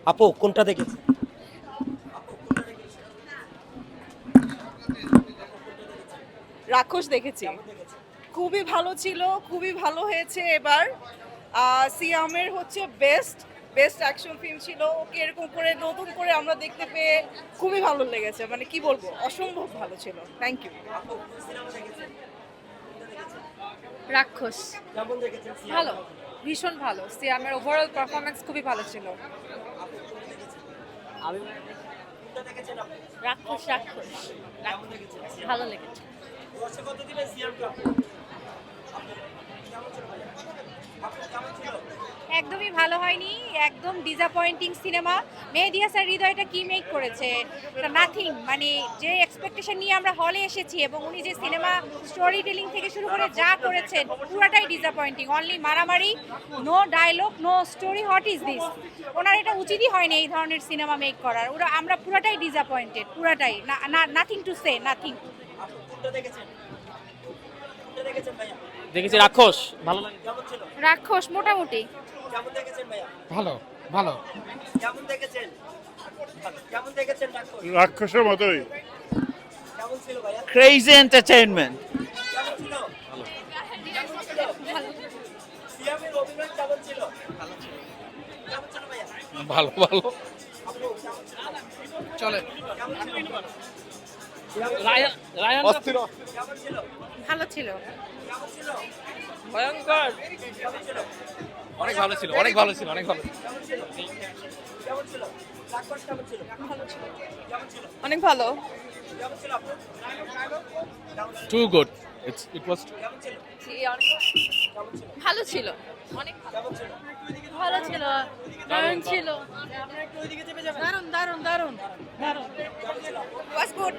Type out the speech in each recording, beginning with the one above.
আপু কোনটা দেখেছেন? রাক্ষস দেখেছি, খুবই ভালো ছিল, খুবই ভালো হয়েছে এবার। সিয়ামের হচ্ছে বেস্ট বেস্ট অ্যাকশন ফিল্ম ছিল, ওকে এরকম করে নতুন করে আমরা দেখতে পেয়ে খুবই ভালো লেগেছে, মানে কি বলবো, অসম্ভব ভালো ছিল। Thank you. রাক্ষস কেমন দেখেছেন? ভালো, ভীষণ ভালো। সিয়ামের ওভারঅল পারফরমেন্স খুবই ভালো ছিল। আমি কোনটা দেখেছেন আপনি? রাক্ষস রাক্ষস কেমন দেখেছেন? ভালো লেগেছে। দর্শক কত দিবেন সিয়ামকে আপনি? কেমন ছিল ভাইয়া? আপু কেমন ছিল? একদমই ভালো হয়নি, একদম ডিসঅ্যাপয়েন্টিং সিনেমা। মেহেদী হাসান হৃদয়টা কি মেক করেছে, নাথিং। মানে যে এক্সপেকটেশন নিয়ে আমরা হলে এসেছি এবং উনি যে সিনেমা স্টোরি টেলিং থেকে শুরু করে যা করেছেন পুরাটাই ডিসঅ্যাপয়েন্টিং। অনলি মারামারি, no dialogue, no story. What is this? ওনার এটা উচিতই হয়নি এই ধরনের সিনেমা মেক করার। ওরা আমরা পুরাটাই ডিসঅ্যাপয়েন্টেড, পুরাটাই। Nothing to say, nothing. আপু কোনটা দেখেছেন? কোনটা দেখেছেন ভাইয়া? দেখেছি রাক্ষস, ভালো লাগে। কেমন ছিল? রাক্ষস মোটামুটি কেমন দেখেছেন ভাইয়া? ভালো ভালো কেমন দেখেছেন? কেমন দেখেছেন রাক্ষস? রাক্ষসের মতোই। কেমন ছিল ভাইয়া? Crazy entertainment. কেমন ছিল? কেমন ছিল? সিয়ামের অভিনয় কেমন ছিল? কেমন ছিল ভাইয়া? ভালো ভালো আপু কেমন ছিল? চলে। কেমন ছিল? রায়ান রায়ান অস্থির কেমন ছিল? ভালো ছিল। কেমন ছিল? ভয়ঙ্কর। কেমন ছিল? অনেক ভালো ছিল, অনেক ভালো ছিল, অনেক ভালো। কেমন ছিল? কেমন ছিল? রাক্ষস কেমন ছিল? ভালো ছিল। কেমন ছিল? অনেক ভালো। কেমন ছিল আপু? কেমন ছিল? টু গুড ইট ওয়াজ কেমন ছিল? কেমন ছিল? ভালো ছিল, অনেক কেমন ছিল? ভালো ছিল, দারুণ ছিল, দারুণ দারুণ দারুণ দারুণ। কেমন ছিল আপু? Was good.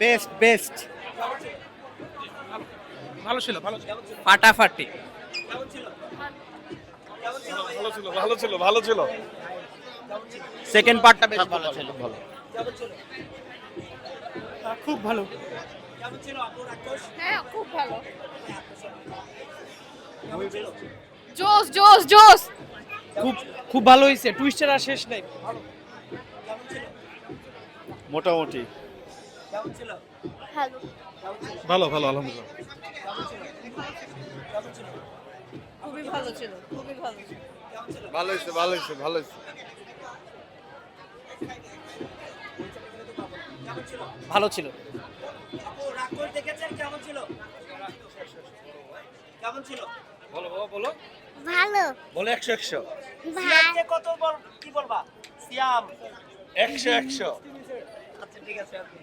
Best best. কেমন ছিল? ভালো ছিল, ভালো ছিল। কেমন ছিল? ফাটাফাটি। কেমন ছিল? কেমন ছিল ভাইয়া? ভালো ছিল ভালো ছিল ভালো ছিল কেমন ছিল? সেকেন্ড পার্টটা বেশ ভালো ছিল। ভালো। কেমন ছিল? খুব ভালো। কেমন ছিল আপু রাক্ষস? হ্যাঁ খুব ভালো। কেমন ছিল? জোস জোস জোস। খুব খুব ভালো হয়েছে, টুইস্টার আর শেষ নাই। কেমন ছিল? মোটামুটি কেমন ছিল? ভালো। কেমন ছিল? ভালো ভালো আলহামদুলিল্লাহ কেমন ছিল? কেমন ছিল? খুবই ভালো ছিল, খুবই ভালো ছিল। কেমন ছিল? ভালো হয়েছে ভালো হয়েছে ভালো হয়েছে কেমন ছিল? ভালো ছিল। আপু রাক্ষস দেখেছেন কেমন ছিল? কেমন ছিল? বলো বলো বলো। ভালো বলো 100 100। সিয়ামকে কত কি বলবা? সিয়াম 100 100। আচ্ছা ঠিক আছে আপু।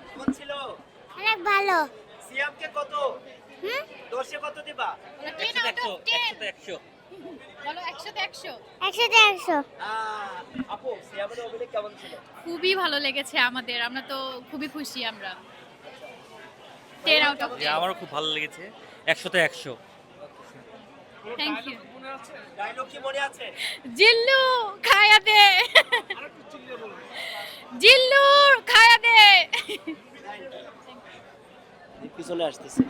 কেমন ছিল? অনেক ভালো সিয়ামকে কত? হুম 10 কত দিবা? 100 বলো 100তে 100। 100 আপু সিয়ামের অভিনয় কেমন ছিল? খুবই ভালো লেগেছে আমাদের, আমরা তো খুবই খুশি। আমরা 10 আউট অফ 10। আমারও খুব ভালো লেগেছে। 100তে 100। Thank you. ডায়লগ কি মনে আছে? জিল্লু খায়া দে, জিল্লু খায়া দে। পিছনে আসতেছে।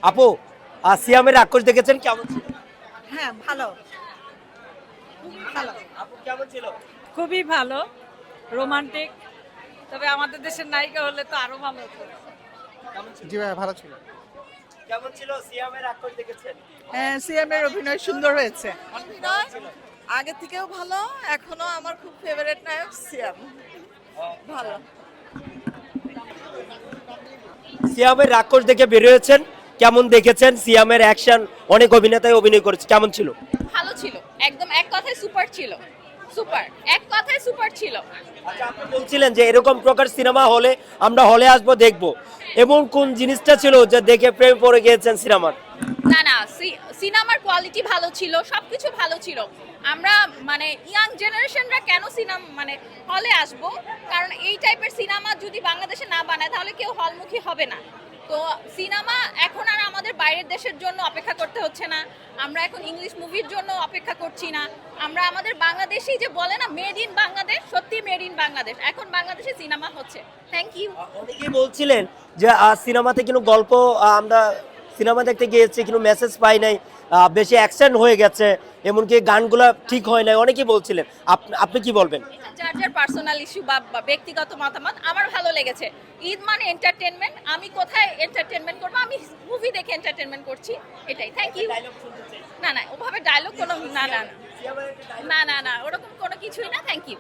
আপু সিয়ামের রাক্ষস দেখেছেন কেমন ছিল? হ্যাঁ ভালো, ভালো, আপু কেমন ছিল? খুবই ভালো, রোমান্টিক। তবে আমাদের দেশের নায়িকা হলে তো আরো ভালো হতো। কেমন ছিল? জি ভাই ভালো ছিল কেমন ছিল সিয়ামের রাক্ষস দেখেছেন? হ্যাঁ, সিএম এর অভিনয় সুন্দর হয়েছে। আগে থেকেও ভালো, এখনো আমার খুব ফেভারিট নায়ক সিয়াম। ভালো। সিয়ামের রাক্ষস দেখে বের হয়েছেন, কেমন দেখেছেন? সিয়ামের অ্যাকশন, অনেক অভিনেতাই অভিনয় করেছে, কেমন ছিল? ভালো ছিল, একদম এক কথায় সুপার ছিল। সুপার, এক কথায় সুপার ছিল। আচ্ছা আপনি বলছিলেন যে এরকম প্রকার সিনেমা হলে আমরা হলে আসবো দেখবো, এমন কোন জিনিসটা ছিল যে দেখে প্রেম পড়ে গিয়েছেন সিনেমার? না না, সিনেমার কোয়ালিটি ভালো ছিল, সবকিছু ভালো ছিল। আমরা মানে ইয়াং জেনারেশনরা কেন সিনেমা মানে হলে আসবো, কারণ এই টাইপের সিনেমা যদি বাংলাদেশে না বানায় তাহলে কেউ হলমুখী হবে না। তো সিনেমা এখন আর আমাদের বাইরের দেশের জন্য অপেক্ষা করতে হচ্ছে না, আমরা এখন ইংলিশ মুভির জন্য অপেক্ষা করছি না, আমরা আমাদের বাংলাদেশি যে বলে না মেড ইন বাংলাদেশ, সত্যি মেড ইন বাংলাদেশ, এখন বাংলাদেশে সিনেমা হচ্ছে। Thank you. অনেকেই বলছিলেন যে সিনেমাতে কিন্তু গল্প আমরা সিনেমা দেখতে গিয়েছি কিন্তু মেসেজ পাই নাই, বেশি অ্যাকশন হয়ে গেছে, এমনকি গানগুলো ঠিক হয় নাই, অনেকেই বলছিলেন। আপনি কি বলবেন? যার যার পার্সোনাল ইস্যু বা ব্যক্তিগত মতামত। আমার ভালো লেগেছে। ঈদ মানে এন্টারটেনমেন্ট, আমি কোথায় এন্টারটেনমেন্ট করবো, আমি মুভি দেখে এন্টারটেনমেন্ট করছি, এটাই। Thank you. না না, ওভাবে ডায়লগ কোনো না না না না না না ওরকম কোনো কিছুই না। Thank you.